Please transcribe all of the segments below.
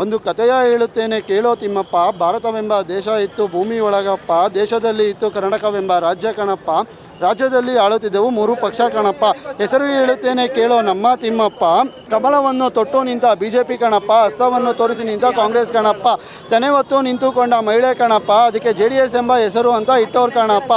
ಒಂದು ಕಥೆಯ ಹೇಳುತ್ತೇನೆ ಕೇಳೋ ತಿಮ್ಮಪ್ಪ. ಭಾರತವೆಂಬ ದೇಶ ಇತ್ತು ಭೂಮಿ ಒಳಗಪ್ಪ, ದೇಶದಲ್ಲಿ ಇತ್ತು ಕರ್ನಾಟಕವೆಂಬ ರಾಜ್ಯ ಕಣಪ್ಪ, ರಾಜ್ಯದಲ್ಲಿ ಆಳುತ್ತಿದ್ದೆವು 3 ಪಕ್ಷ ಕಣಪ್ಪ. ಹೆಸರು ಹೇಳುತ್ತೇನೆ ಕೇಳೋ ನಮ್ಮ ತಿಮ್ಮಪ್ಪ. ಕಮಲವನ್ನು ತೊಟ್ಟು ನಿಂತ ಬಿಜೆಪಿ ಕಣಪ್ಪ, ಹಸ್ತವನ್ನು ತೋರಿಸಿ ನಿಂತ ಕಾಂಗ್ರೆಸ್ ಕಣಪ್ಪ, ತೆನೆ ಹೊತ್ತು ನಿಂತುಕೊಂಡ ಮಹಿಳೆ ಕಣಪ್ಪ, ಅದಕ್ಕೆ JDS ಎಂಬ ಹೆಸರು ಅಂತ ಇಟ್ಟೋರು ಕಣಪ್ಪ.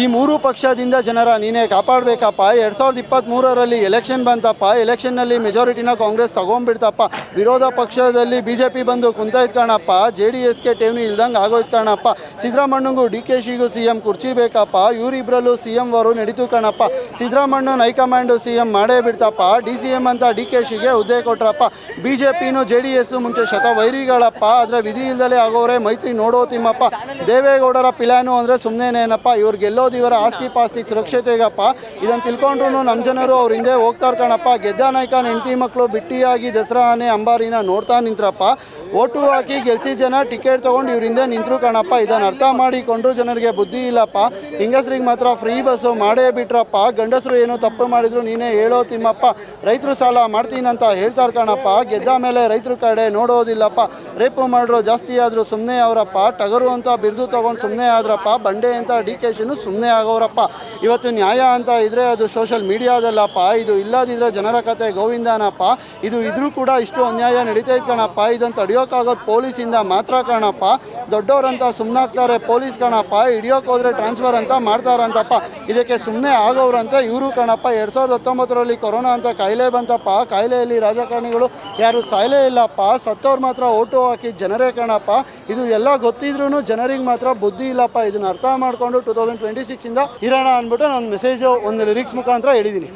ಈ 3 ಪಕ್ಷದಿಂದ ಜನರ ನೀನೇ ಕಾಪಾಡಬೇಕಪ್ಪ. 2023ರಲ್ಲಿ ಎಲೆಕ್ಷನ್ ಬಂತಪ್ಪ, ಎಲೆಕ್ಷನ್ನಲ್ಲಿ ಮೆಜಾರಿಟಿನ ಕಾಂಗ್ರೆಸ್ ತಗೊಂಡ್ಬಿಡ್ತಪ್ಪ. ವಿರೋಧ ಪಕ್ಷದಲ್ಲಿ BJP ಬಂದು ಕುಂತೈತ್ ಕಣಪ್ಪ, JDSಗೆ ಠೇವಣಿ ಇಲ್ದಂಗೆ ಆಗೋಯ್ತು ಕಣಪ್ಪ. ಸಿದ್ದರಾಮಣ್ಣಂಗೂ DKಶಿಗೂ CM ಕುರ್ಚಿ ಬೇಕಪ್ಪ, ಇವರಿಬ್ಬರಲ್ಲೂ CM ವರು ನಡೀತು ಕಣಪ್ಪ. ಸಿದ್ದರಾಮಣ್ಣನ ಹೈಕಮಾಂಡು CM ಮಾಡೇ ಬಿಡ್ತಪ್ಪ, DCM ಅಂತ DKಶಿಗೆ ಹುದ್ದೆ ಕೊಟ್ರಪ್ಪ. BJPನೂ JDS ಮುಂಚೆ ಶತವೈರಿಗಳಪ್ಪ, ಆದರೆ ವಿಧಿ ಇಲ್ಲದಲೇ ಆಗೋರೆ ಮೈತ್ರಿ ನೋಡೋ ತಿಮ್ಮಪ್ಪ. ದೇವೇಗೌಡರ ಪ್ಲಾನು ಅಂದರೆ ಸುಮ್ಮನೆನೇನಪ್ಪ, ಇವ್ರು ಗೆಲ್ಲೋದು ಇವರ ಆಸ್ತಿ ಪಾಸ್ತಿಗೆ ಸುರಕ್ಷತೆಗಪ್ಪ. ಇದನ್ನು ತಿಳ್ಕೊಂಡ್ರು ನಮ್ಮ ಜನರು ಅವ್ರ ಹಿಂದೆ ಹೋಗ್ತಾರೆ ಕಣಪ್ಪ. ಗೆದ್ದ ನಾಯಕನ ಹೆಂಡತಿ ಮಕ್ಕಳು ಬಿಟ್ಟಿಯಾಗಿ ದಸರಾ ಆನೆ ಅಂಬಾರಿನ ನೋಡ್ತಾ ನಿಂತ್ರಪ್ಪ. ಓಟು ಹಾಕಿ ಗೆಲ್ಸಿ ಜನ ಟಿಕೆಟ್ ತೊಗೊಂಡು ಇವ್ರ ಹಿಂದೆ ನಿಂತರು ಕಣಪ್ಪ. ಇದನ್ನು ಅರ್ಥ ಮಾಡಿಕೊಂಡ್ರು ಜನರಿಗೆ ಬುದ್ಧಿ ಇಲ್ಲಪ್ಪ. ಹೆಂಗಸ್ರಿಗೆ ಮಾತ್ರ ಫ್ರೀ ಬಸ್ಸು ಮಾಡೇ ಬಿಟ್ರಪ್ಪ. ಗಂಡಸರು ಏನೋ ತಪ್ಪು ಮಾಡಿದ್ರು ನೀನೇ ಹೇಳೋ ತಿಮ್ಮಪ್ಪ. ರೈತರು ಸಾಲ ಮಾಡ್ತೀನಂತ ಹೇಳ್ತಾರೆ ಕಣಪ್ಪ, ಗೆದ್ದ ಮೇಲೆ ರೈತರ ಕಡೆ ನೋಡೋದಿಲ್ಲಪ್ಪ. ರೇಪು ಮಾಡ್ರು ಜಾಸ್ತಿ ಆದರೂ ಸುಮ್ಮನೆ ಅವರಪ್ಪ. ಟಗರು ಅಂತ ಬಿರುದು ತೊಗೊಂಡು ಸುಮ್ಮನೆ ಆದ್ರಪ್ಪ, ಬಂಡೆ ಅಂತ DKಶಿನೂ ಸುಮ್ಮನೆ ಆಗೋರಪ್ಪ. ಇವತ್ತು ನ್ಯಾಯ ಅಂತ ಇದ್ರೆ ಅದು ಸೋಷಲ್ ಮೀಡಿಯಾದಲ್ಲಪ್ಪ, ಇದು ಇಲ್ಲದಿದ್ರೆ ಜನರ ಕತೆ ಗೋವಿಂದನಪ್ಪ. ಇದು ಇದ್ರೂ ಕೂಡ ಇಷ್ಟು ಅನ್ಯಾಯ ನಡೀತೈತೆ ಕಣಪ್ಪ. ಇದನ್ನು ತಡೆಯೋಕ್ಕಾಗೋದು ಪೊಲೀಸಿಂದ ಮಾತ್ರ ಕಣಪ್ಪ. ದೊಡ್ಡವರಂತ ಸುಮ್ಮನಾಗ್ತಾರೆ ಪೊಲೀಸ್ ಕಣಪ್ಪ, ಹಿಡಿಯೋಕೆ ಹೋದ್ರೆ ಟ್ರಾನ್ಸ್ಫರ್ ಅಂತ ಮಾಡ್ತಾರಂತಪ್ಪ. ಇದಕ್ಕೆ ಸುಮ್ಮನೆ ಆಗೋರಂತೆ ಇವರು ಕಣಪ್ಪ. 2019ರಲ್ಲಿ ಕೊರೋನಾ ಅಂತ ಕಾಯಿಲೆ ಬಂತಪ್ಪ, ಕಾಯಿಲೆಯಲ್ಲಿ ರಾಜಕಾರಣಿಗಳು ಯಾರು ಸಾಯಲೇ ಇಲ್ಲಪ್ಪ, ಸತ್ತವ್ರು ಮಾತ್ರ ಓಟು ಹಾಕಿ ಜನರೇ ಕಣಪ್ಪ. ಇದು ಎಲ್ಲ ಗೊತ್ತಿದ್ರೂ ಜನರಿಗೆ ಮಾತ್ರ ಬುದ್ಧಿ ಇಲ್ಲಪ್ಪ. ಇದನ್ನು ಅರ್ಥ ಮಾಡಿಕೊಂಡು 2026ಇಂದ ಇರೋಣ ಅಂದ್ಬಿಟ್ಟು ನಾನು ಮೆಸೇಜು ಒಂದು ಲಿರಿಕ್ಸ್ ಮುಖಾಂತರ ಹೇಳಿದ್ದೀನಿ.